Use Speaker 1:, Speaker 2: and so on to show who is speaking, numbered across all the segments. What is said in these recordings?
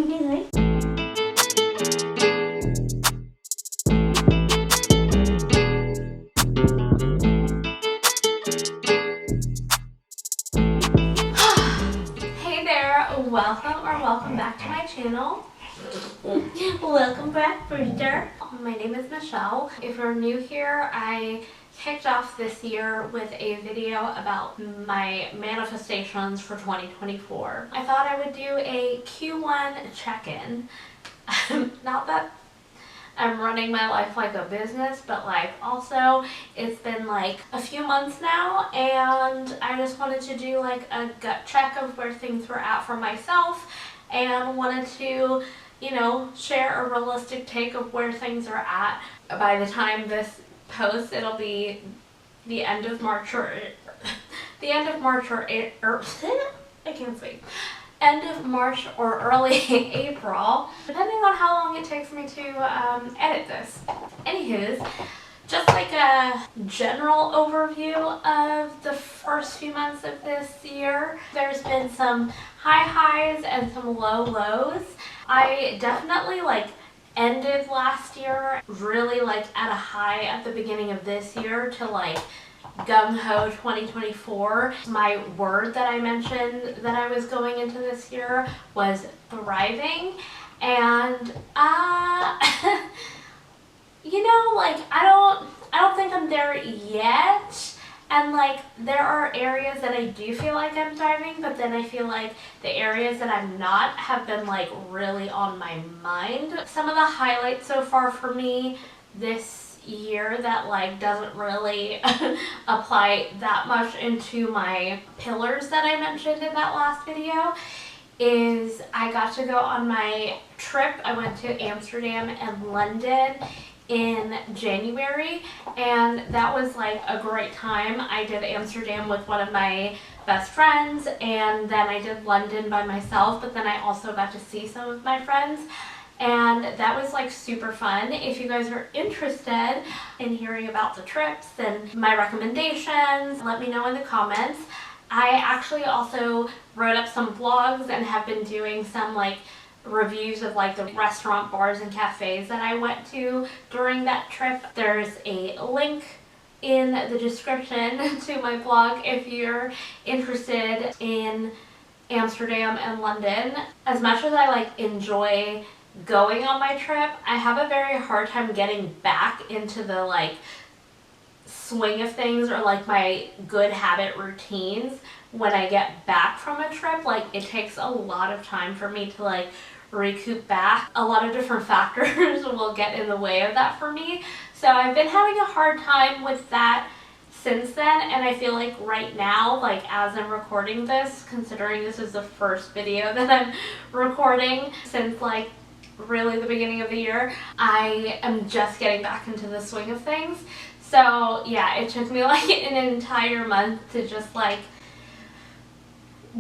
Speaker 1: Hey there, welcome back to my channel. Welcome back, Bridger. My name is Michelle. If you're new here, I kicked off this year with a video about my manifestations for 2024. I thought I would do a Q1 check-in. Not that I'm running my life like a business, but like also it's been like a few months now, and I just wanted to do like a gut check of where things were at for myself, and wanted to, you know, share a realistic take of where things are at. By the time this post, it'll be the end of March or I can't speak. End of March or early April, depending on how long it takes me to edit this. Anywho's, just like a general overview of the first few months of this year, there's been some high highs and some low lows. I definitely ended last year really at a high at the beginning of this year to gung-ho 2024. My word that I mentioned that I was going into this year was thriving, and you know, I don't think I'm there yet, and there are areas that I do feel like I'm thriving, but then I feel like the areas that I'm not have been really on my mind. Some of the highlights so far for me this year that doesn't really apply that much into my pillars that I mentioned in that last video is I got to go on my trip. I went to Amsterdam and London in January, and that was a great time. I did Amsterdam with one of my best friends, and then I did London by myself, but then I also got to see some of my friends, and that was super fun. If you guys are interested in hearing about the trips and my recommendations, let me know in the comments. I actually also wrote up some blogs and have been doing some reviews of the restaurant, bars, and cafes that I went to during that trip. There's a link in the description to my blog if you're interested in Amsterdam and London. As much as I enjoy going on my trip, I have a very hard time getting back into the swing of things or my good habit routines when I get back from a trip. It takes a lot of time for me to recoup back. A lot of different factors will get in the way of that for me. So I've been having a hard time with that since then, and I feel right now, as I'm recording this, considering this is the first video that I'm recording since really the beginning of the year, I am just getting back into the swing of things. So yeah, it took me an entire month to just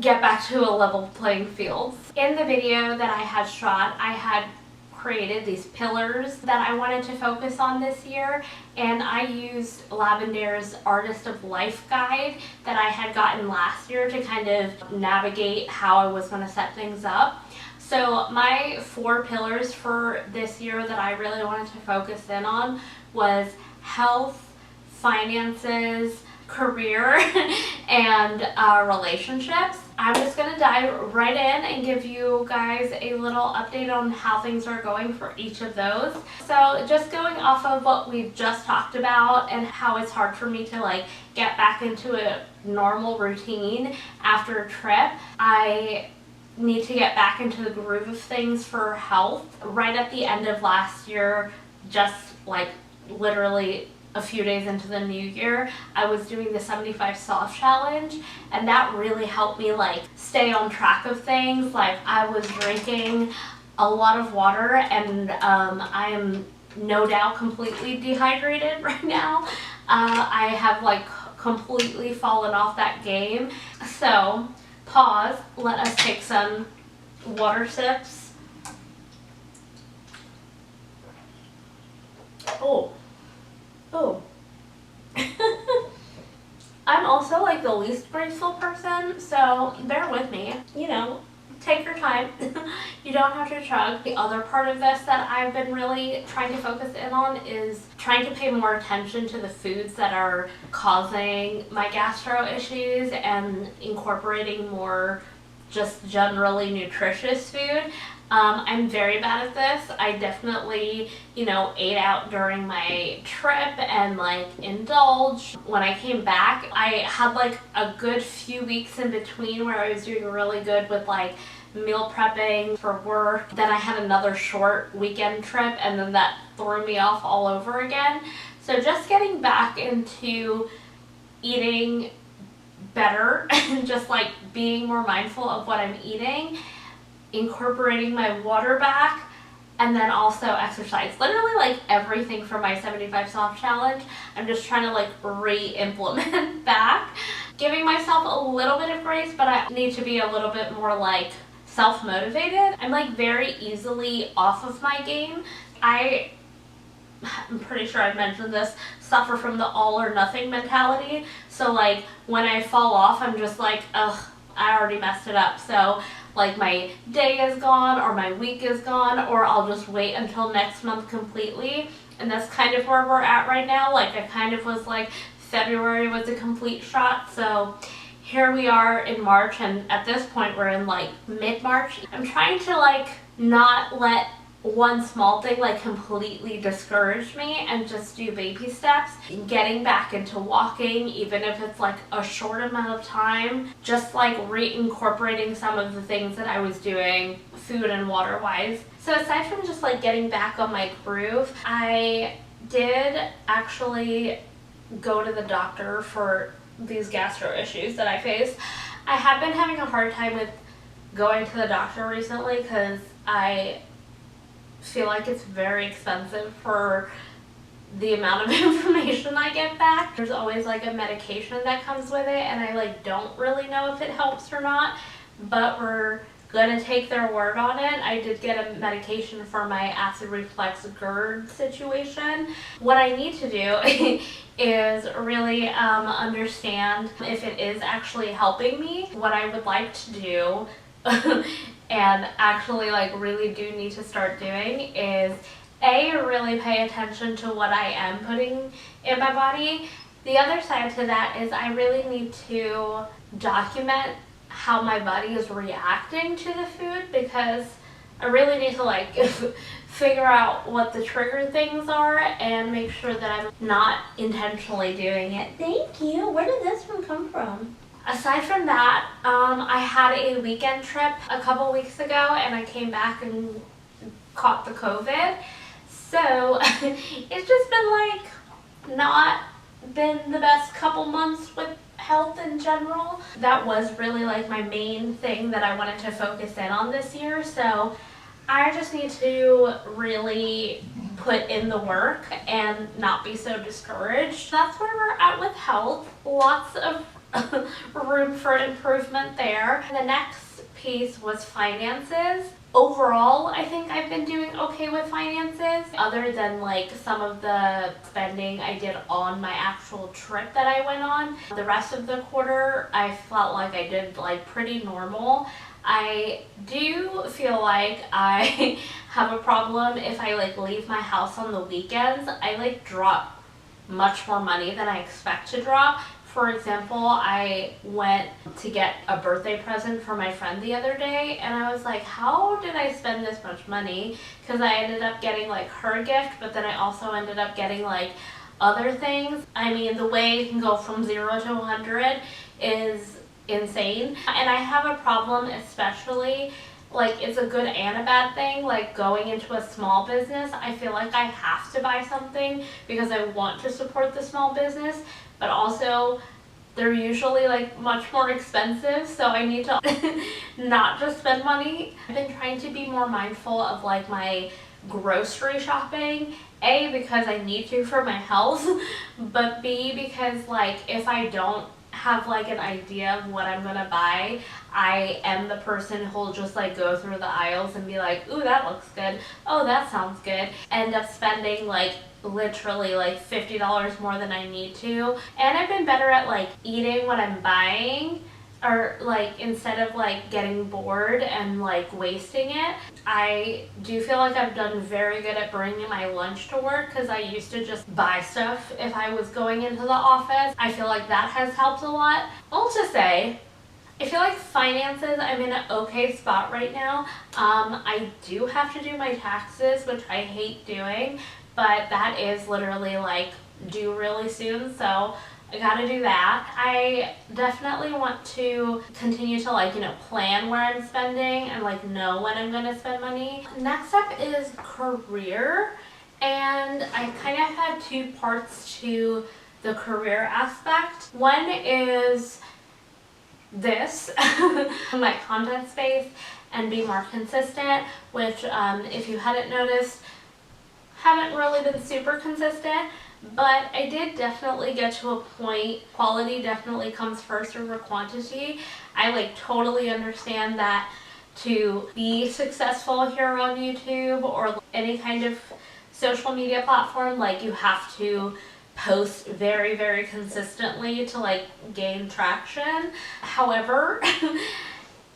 Speaker 1: get back to a level playing field. In the video that I had shot, I had created these pillars that I wanted to focus on this year, and I used Lavender's Artist of Life guide that I had gotten last year to kind of navigate how I was going to set things up. So my 4 pillars for this year that I really wanted to focus in on was health, finances, career, and relationships. I'm just going to dive right in and give you guys a little update on how things are going for each of those. So just going off of what we've just talked about and how it's hard for me to get back into a normal routine after a trip, I need to get back into the groove of things for health. Right at the end of last year, just literally a few days into the new year, I was doing the 75 soft challenge, and that really helped me stay on track of things. I was drinking a lot of water, and I am no doubt completely dehydrated right now. I have completely fallen off that game. So pause, let us take some water sips. Oh. I'm also the least graceful person, so bear with me. You know, take your time. You don't have to chug. The other part of this that I've been really trying to focus in on is trying to pay more attention to the foods that are causing my gastro issues and incorporating more just generally nutritious food. I'm very bad at this. I definitely, ate out during my trip and like indulged. When I came back, I had like a good few weeks in between where I was doing really good with like meal prepping for work. Then I had another short weekend trip and then that threw me off all over again. So just getting back into eating better and just like being more mindful of what I'm eating, incorporating my water back, and then also exercise. Literally like everything from my 75 soft challenge, I'm just trying to like re-implement back. Giving myself a little bit of grace, but I need to be a little bit more like self-motivated. I'm like very easily off of my game. I'm pretty sure I've mentioned this, suffer from the all or nothing mentality. So like when I fall off, I'm just like, ugh, I already messed it up. So like my day is gone or my week is gone, or I'll just wait until next month completely. And that's kind of where we're at right now. Like I kind of was like, February was a complete shot. So here we are in March, and at this point we're in like mid-March. I'm trying to like not let one small thing like completely discourage me and just do baby steps. Getting back into walking, even if it's like a short amount of time, just like reincorporating some of the things that I was doing food and water wise. So aside from just like getting back on my groove, I did actually go to the doctor for these gastro issues that I face. I have been having a hard time with going to the doctor recently because I feel like it's very expensive for the amount of information I get back. There's always like a medication that comes with it, and I like don't really know if it helps or not, but we're gonna take their word on it. I did get a medication for my acid reflux GERD situation. What I need to do is really understand if it is actually helping me. What I would like to do and actually like really do need to start doing is really pay attention to what I am putting in my body. The other side to that is I really need to document how my body is reacting to the food, because I really need to like figure out what the trigger things are and make sure that I'm not intentionally doing it. Thank you. Where did this one come from? Aside from that, I had a weekend trip a couple weeks ago and I came back and caught the COVID. So it's just been like not been the best couple months with health in general. That was really like my main thing that I wanted to focus in on this year. So I just need to really put in the work and not be so discouraged. That's where we're at with health. Lots of room for improvement there. The next piece was finances. Overall, I think I've been doing okay with finances, other than like some of the spending I did on my actual trip that I went on. The rest of the quarter, I felt like I did like pretty normal. I do feel like I have a problem if I like leave my house on the weekends. I like drop much more money than I expect to drop. For example, I went to get a birthday present for my friend the other day, and I was like, how did I spend this much money? Because I ended up getting like her gift, but then I also ended up getting like other things. I mean, the way you can go from 0 to 100 is insane. And I have a problem, especially like it's a good and a bad thing, like going into a small business. I feel like I have to buy something because I want to support the small business, but also they're usually like much more expensive, so I need to not just spend money. I've been trying to be more mindful of like my grocery shopping, A, because I need to for my health, but B, because like if I don't have like an idea of what I'm gonna buy, I am the person who'll just like go through the aisles and be like, ooh, that looks good, oh, that sounds good, end up spending like literally like $50 more than I need to. And I've been better at like eating what I'm buying or like instead of like getting bored and like wasting it, I do feel like I've done very good at bringing my lunch to work, because I used to just buy stuff if I was going into the office. I feel like that has helped a lot. All to say, I feel like finances, I'm in an okay spot right now. I do have to do my taxes, which I hate doing, but that is literally like due really soon, so I gotta do that. I definitely want to continue to like, plan where I'm spending and like know when I'm gonna spend money. Next up is career, and I kind of had two parts to the career aspect. One is this, my content space, and be more consistent, which if you hadn't noticed, haven't really been super consistent, but I did definitely get to a point, quality definitely comes first over quantity. I like totally understand that to be successful here on YouTube or any kind of social media platform, like you have to post very, very consistently to like gain traction. However,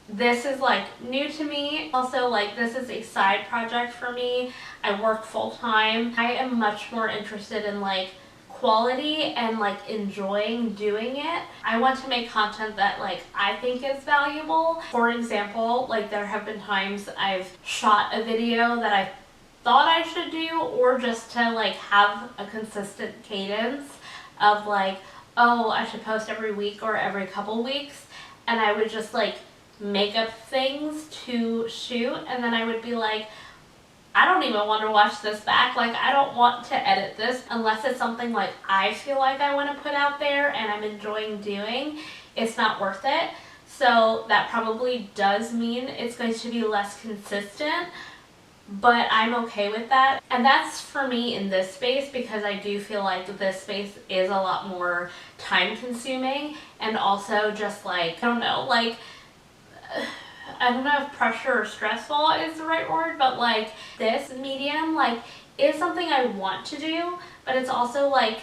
Speaker 1: this is like new to me. Also, like, this is a side project for me. I work full time. I am much more interested in like quality and like enjoying doing it. I want to make content that like I think is valuable. For example, like there have been times I've shot a video that I thought I should do, or just to like have a consistent cadence of like, oh, I should post every week or every couple weeks, and I would just like make up things to shoot, and then I would be like, I don't even want to watch this back. Like, I don't want to edit this unless it's something like I feel like I want to put out there and I'm enjoying doing. It's not worth it. So that probably does mean it's going to be less consistent, but I'm okay with that. And that's for me in this space, because I do feel like this space is a lot more time consuming, and also just like, I don't know, like, I don't know if pressure or stressful is the right word, but like this medium like is something I want to do, but it's also like,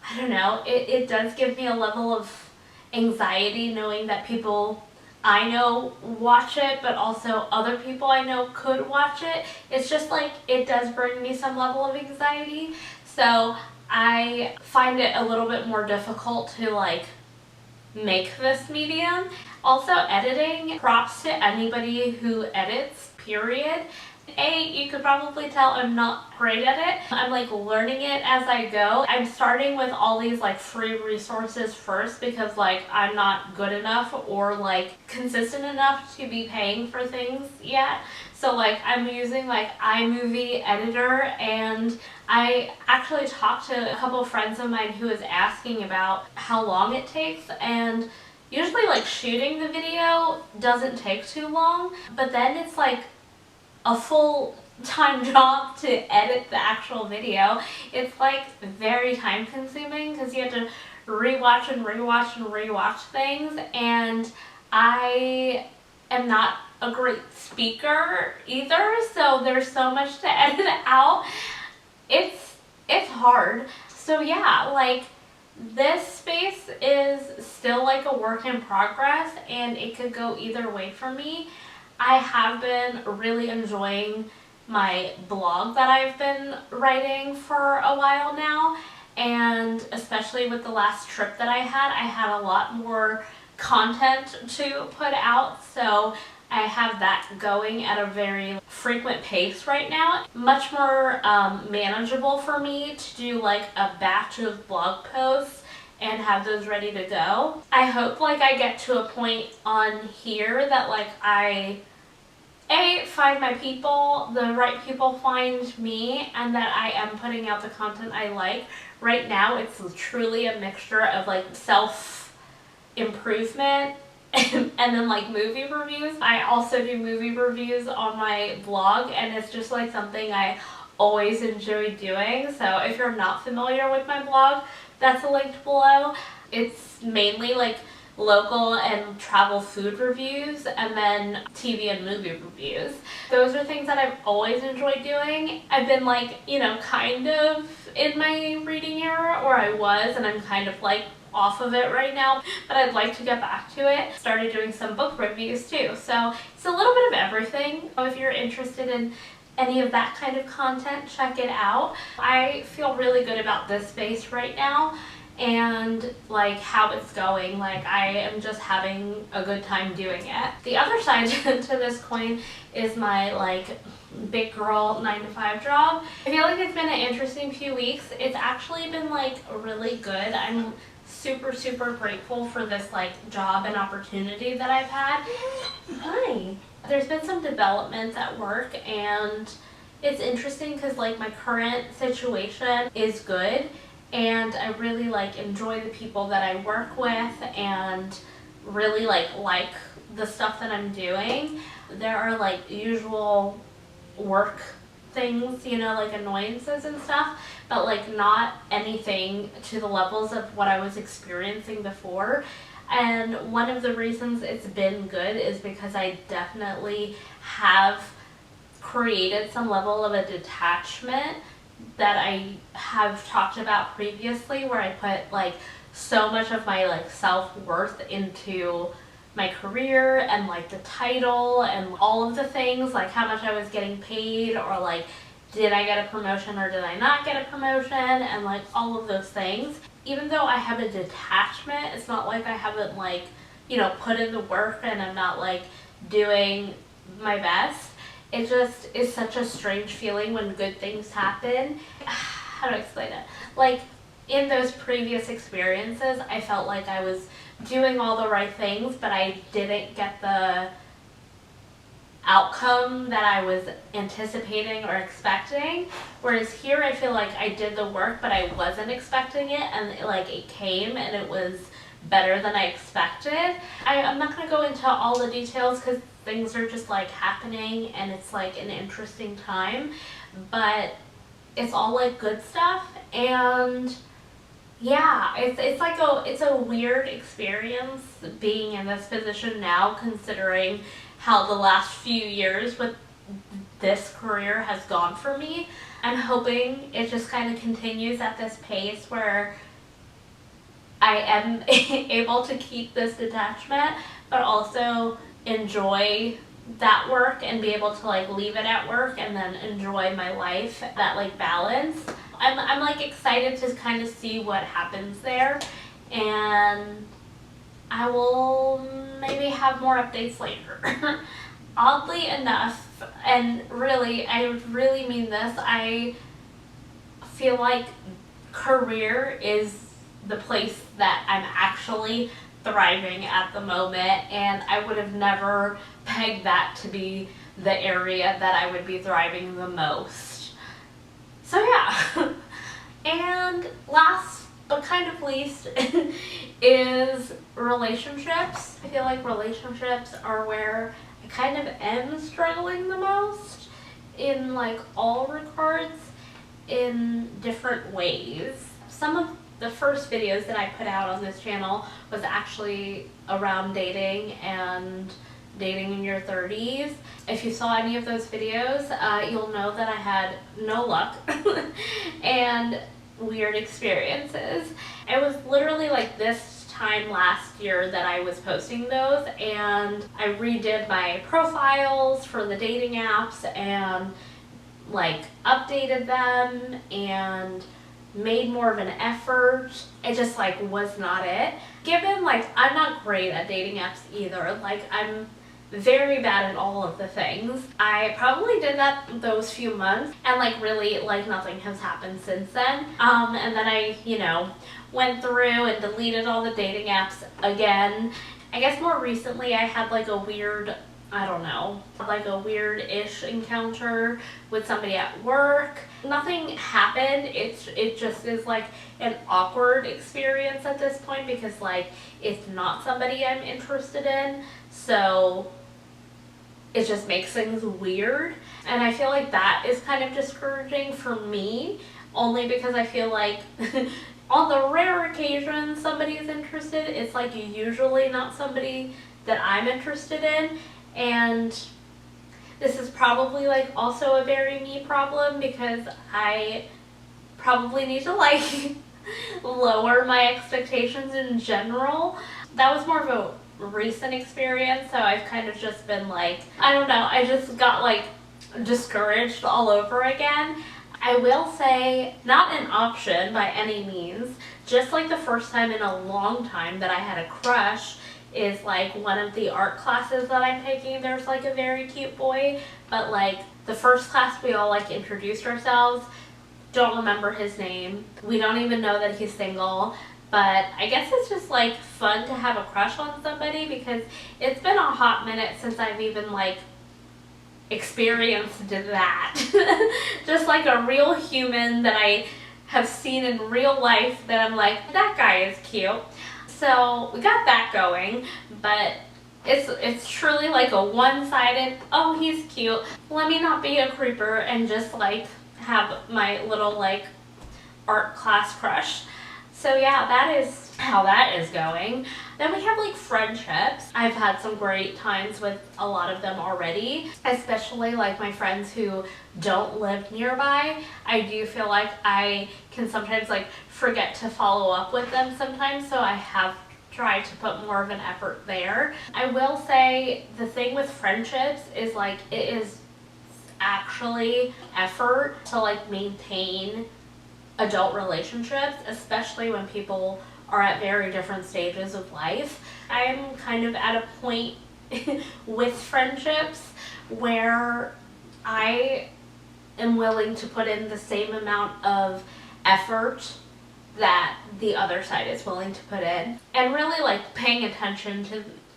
Speaker 1: I don't know, it does give me a level of anxiety knowing that people I know watch it, but also other people I know could watch it. It's just like, it does bring me some level of anxiety. So I find it a little bit more difficult to like make this medium. Also, editing, props to anybody who edits, period. You could probably tell I'm not great at it. I'm like learning it as I go. I'm starting with all these like free resources first, because like I'm not good enough or like consistent enough to be paying for things yet. So like I'm using like iMovie editor, and I actually talked to a couple friends of mine who was asking about how long it takes, and usually like shooting the video doesn't take too long, but then it's like a full-time job to edit the actual video. It's like very time consuming, because you have to rewatch and rewatch and rewatch things, and I am not a great speaker either, so there's so much to edit out. It's hard. So yeah, like this space is still like a work in progress, and it could go either way for me. I have been really enjoying my blog that I've been writing for a while now, and especially with the last trip that I had a lot more content to put out, so I have that going at a very frequent pace right now. Much more manageable for me to do like a batch of blog posts and have those ready to go. I hope like I get to a point on here that like I find my people, the right people find me, and that I am putting out the content I like. Right now it's truly a mixture of like self-improvement and then like movie reviews. I also do movie reviews on my blog, and it's just like something I always enjoy doing. So if you're not familiar with my blog, that's linked below. It's mainly like local and travel food reviews, and then TV and movie reviews. Those are things that I've always enjoyed doing. I've been like, kind of in my reading era, or I was, and I'm kind of like off of it right now, but I'd like to get back to it. Started doing some book reviews too, so it's a little bit of everything. So if you're interested in any of that kind of content, check it out. I feel really good about this space right now and like how it's going. Like I am just having a good time doing it. The other side to this coin is my like big girl 9-to-5 job. I feel like it's been an interesting few weeks. It's actually been like really good. I'm super grateful for this like job and opportunity that I've had. Hi. There's been some developments at work, and it's interesting because like my current situation is good, and I really like enjoy the people that I work with and really like the stuff that I'm doing. There are like usual work things, you know, like annoyances and stuff, but like not anything to the levels of what I was experiencing before. And one of the reasons it's been good is because I definitely have created some level of a detachment that I have talked about previously, where I put like so much of my like self-worth into my career and like the title and all of the things, like how much I was getting paid, or like did I get a promotion or did I not get a promotion, and like all of those things. Even though I have a detachment, it's not like I haven't like, you know, put in the work and I'm not like doing my best. It just is such a strange feeling when good things happen. How do I explain it? Like in those previous experiences, I felt like I was doing all the right things, but I didn't get the outcome that I was anticipating or expecting. Whereas here I feel like I did the work, but I wasn't expecting it, and it came and it was better than I expected. I'm not going to go into all the details because things are just like happening and it's like an interesting time, but it's all like good stuff. And yeah, it's a weird experience being in this position now, considering how the last few years with this career has gone for me. I'm hoping it just kind of continues at this pace where I am able to keep this detachment, but also enjoy that work and be able to like leave it at work and then enjoy my life, that like balance. I'm like excited to kind of see what happens there, and I will maybe have more updates later. Oddly enough, and really, I really mean this, I feel like career is the place that I'm actually thriving at the moment, and I would have never pegged that to be the area that I would be thriving the most. So yeah. And last but kind of least is relationships. I feel like relationships are where I kind of am struggling the most in like all regards, in different ways. Some of the first videos that I put out on this channel was actually around dating and dating in your 30s. If you saw any of those videos, you'll know that I had no luck and weird experiences. It was literally like this time last year that I was posting those, and I redid my profiles for the dating apps and like updated them and made more of an effort. It just like was not it. Given like I'm not great at dating apps either. Like I'm very bad at all of the things. I probably did that those few months, and like really like nothing has happened since then. And then I, you know, went through and deleted all the dating apps again. I guess more recently I had like a weird, I don't know, like a weird-ish encounter with somebody at work. Nothing happened. It just is like an awkward experience at this point because like it's not somebody I'm interested in. So it just makes things weird. And I feel like that is kind of discouraging for me, only because I feel like on the rare occasion somebody is interested, it's like usually not somebody that I'm interested in. And this is probably like also a very me problem because I probably need to like lower my expectations in general. That was more of a recent experience, so I've kind of just been like, I don't know, I just got like discouraged all over again. I will say, not an option by any means, just like the first time in a long time that I had a crush is like one of the art classes that I'm taking. There's like a very cute boy, but like the first class we all like introduced ourselves. Don't remember his name. We don't even know that he's single. But I guess it's just like fun to have a crush on somebody because it's been a hot minute since I've even like experienced that. Just like a real human that I have seen in real life that I'm like, that guy is cute. So we got that going, but it's truly like a one-sided, oh, he's cute, let me not be a creeper and just like have my little like art class crush. So yeah, that is how that is going. Then we have like friendships. I've had some great times with a lot of them already, especially like my friends who don't live nearby. I do feel like I can sometimes like forget to follow up with them sometimes, so I have tried to put more of an effort there. I will say the thing with friendships is like it is actually effort to like maintain adult relationships, especially when people are at very different stages of life. I'm kind of at a point with friendships where I am willing to put in the same amount of effort that the other side is willing to put in, and really like paying attention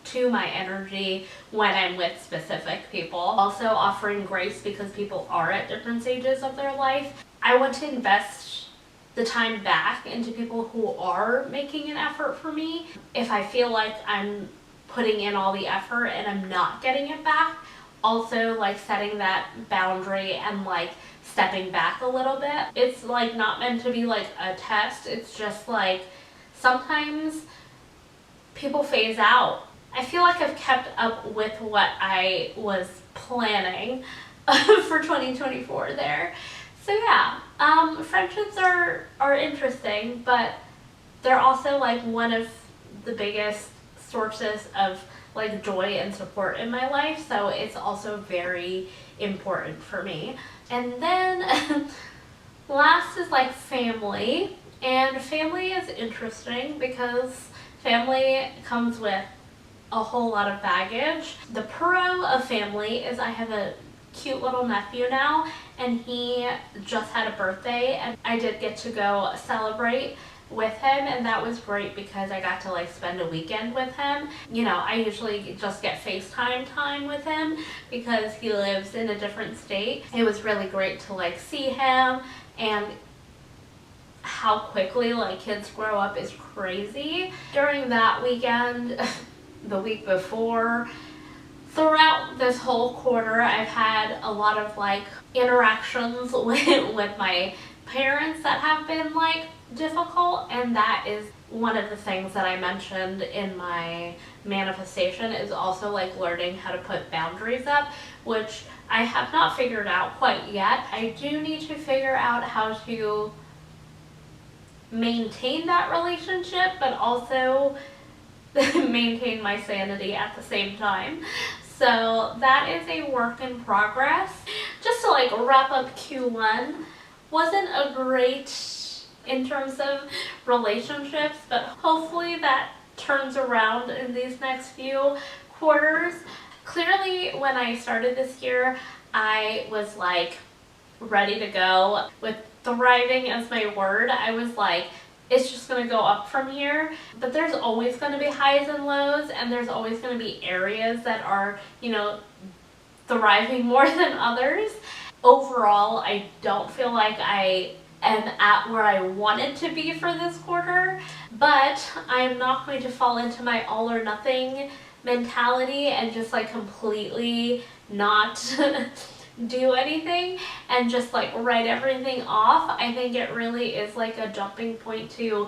Speaker 1: to my energy when I'm with specific people. Also offering grace because people are at different stages of their life. I want to invest the time back into people who are making an effort for me. If I feel like I'm putting in all the effort and I'm not getting it back, also like setting that boundary and like stepping back a little bit. It's like not meant to be like a test. It's just like sometimes people phase out. I feel like I've kept up with what I was planning for 2024 there. So yeah, friendships are interesting, but they're also like one of the biggest sources of like joy and support in my life, so it's also very important for me. And then last is like family, and family is interesting because family comes with a whole lot of baggage. The pro of family is I have a cute little nephew now, and he just had a birthday, and I did get to go celebrate with him, and that was great because I got to like spend a weekend with him. You know, I usually just get FaceTime time with him because he lives in a different state. It was really great to like see him, and how quickly like kids grow up is crazy. During that weekend, the week before, throughout this whole quarter, I've had a lot of like interactions with my parents that have been like difficult, and that is one of the things that I mentioned in my manifestation is also like learning how to put boundaries up, which I have not figured out quite yet. I do need to figure out how to maintain that relationship, but also maintain my sanity at the same time. So that is a work in progress. Just to like wrap up Q1, wasn't a great in terms of relationships, but hopefully that turns around in these next few quarters. Clearly when I started this year, I was like ready to go. With thriving as my word, I was like, it's just going to go up from here. But there's always going to be highs and lows, and there's always going to be areas that are, you know, thriving more than others. Overall, I don't feel like I am at where I wanted to be for this quarter, but I'm not going to fall into my all or nothing mentality and just like completely not do anything and just like write everything off. I think it really is like a jumping point to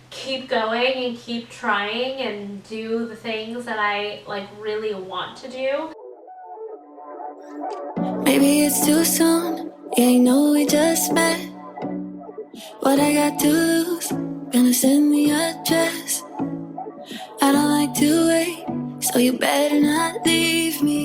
Speaker 1: keep going and keep trying and do the things that I like really want to do.
Speaker 2: Maybe it's too soon, yeah, I know we just met, What I got to lose? Gonna send me a dress. I don't like to wait, so you better not leave me